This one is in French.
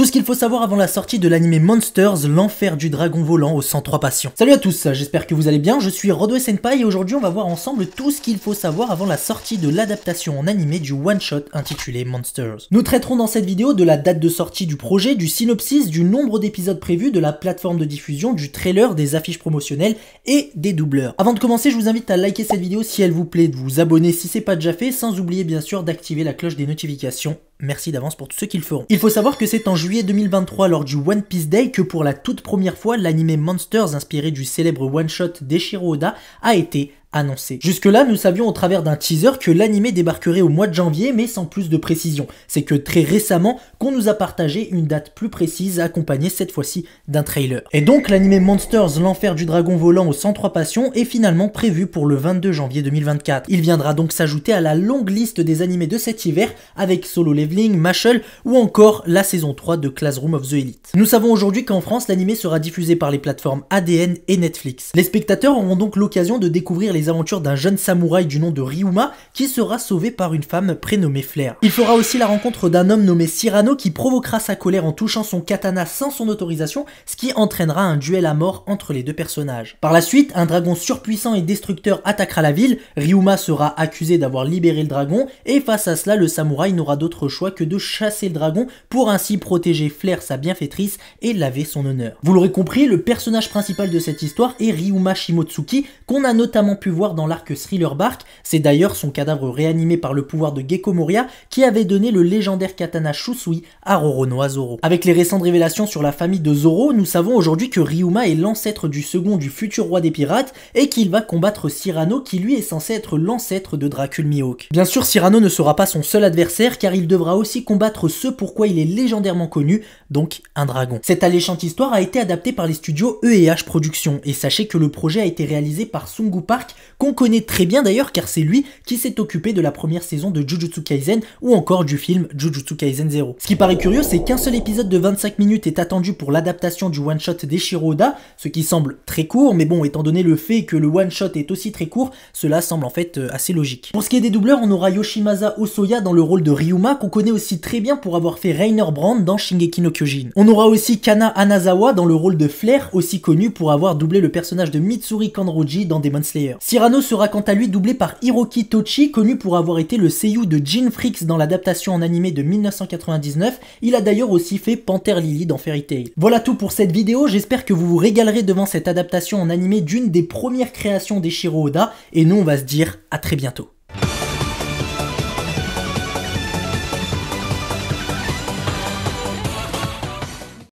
Tout ce qu'il faut savoir avant la sortie de l'anime Monsters, l'enfer du dragon volant aux 103 passions. Salut à tous, j'espère que vous allez bien, je suis Rodway Senpai et aujourd'hui on va voir ensemble tout ce qu'il faut savoir avant la sortie de l'adaptation en animé du one-shot intitulé Monsters. Nous traiterons dans cette vidéo de la date de sortie du projet, du synopsis, du nombre d'épisodes prévus, de la plateforme de diffusion, du trailer, des affiches promotionnelles et des doubleurs. Avant de commencer, je vous invite à liker cette vidéo si elle vous plaît, de vous abonner si c'est pas déjà fait, sans oublier bien sûr d'activer la cloche des notifications. Merci d'avance pour tous ceux qui le feront. Il faut savoir que c'est en juillet 2023 lors du One Piece Day que pour la toute première fois l'anime Monsters inspiré du célèbre one-shot d'Eiichiro Oda a été annoncé. Jusque-là, nous savions au travers d'un teaser que l'anime débarquerait au mois de janvier, mais sans plus de précision. C'est que très récemment qu'on nous a partagé une date plus précise, accompagnée cette fois-ci d'un trailer. Et donc l'anime Monsters, l'enfer du dragon volant aux 103 passions, est finalement prévu pour le 22 janvier 2024. Il viendra donc s'ajouter à la longue liste des animés de cet hiver, avec Solo Leveling, Mashle ou encore la saison 3 de Classroom of the Elite. Nous savons aujourd'hui qu'en France, l'anime sera diffusé par les plateformes ADN et Netflix. Les spectateurs auront donc l'occasion de découvrir les aventures d'un jeune samouraï du nom de Ryuma qui sera sauvé par une femme prénommée Flair. Il fera aussi la rencontre d'un homme nommé Cyrano qui provoquera sa colère en touchant son katana sans son autorisation, ce qui entraînera un duel à mort entre les deux personnages. Par la suite, un dragon surpuissant et destructeur attaquera la ville, Ryuma sera accusé d'avoir libéré le dragon et face à cela, le samouraï n'aura d'autre choix que de chasser le dragon pour ainsi protéger Flair, sa bienfaitrice, et laver son honneur. Vous l'aurez compris, le personnage principal de cette histoire est Ryuma Shimotsuki, qu'on a notamment pu voir dans l'arc Thriller Bark. C'est d'ailleurs son cadavre réanimé par le pouvoir de Gekko Moria qui avait donné le légendaire katana Shusui à Roronoa Zoro. Avec les récentes révélations sur la famille de Zoro, nous savons aujourd'hui que Ryuma est l'ancêtre du second du futur roi des pirates et qu'il va combattre Cyrano qui lui est censé être l'ancêtre de Dracul Mihawk. Bien sûr, Cyrano ne sera pas son seul adversaire car il devra aussi combattre ce pourquoi il est légendairement connu, donc un dragon. Cette alléchante histoire a été adaptée par les studios E&H Productions et sachez que le projet a été réalisé par Sungu Park, qu'on connaît très bien d'ailleurs car c'est lui qui s'est occupé de la première saison de Jujutsu Kaisen ou encore du film Jujutsu Kaisen 0. Ce qui paraît curieux, c'est qu'un seul épisode de 25 minutes est attendu pour l'adaptation du one-shot d'Eiichiro Oda, ce qui semble très court, mais bon, étant donné le fait que le one-shot est aussi très court, cela semble en fait assez logique. Pour ce qui est des doubleurs, on aura Yoshimasa Osoya dans le rôle de Ryuma, qu'on connaît aussi très bien pour avoir fait Rainer Brand dans Shingeki no Kyojin. On aura aussi Kana Hanazawa dans le rôle de Flair, aussi connu pour avoir doublé le personnage de Mitsuri Kanroji dans Demon Slayer. Cyrano sera quant à lui doublé par Hiroki Tochi, connu pour avoir été le seiyuu de Jin Freaks dans l'adaptation en animé de 1999. Il a d'ailleurs aussi fait Panther Lily dans Fairy Tail. Voilà tout pour cette vidéo, j'espère que vous vous régalerez devant cette adaptation en animé d'une des premières créations d'Eiichiro Oda, et nous on va se dire à très bientôt.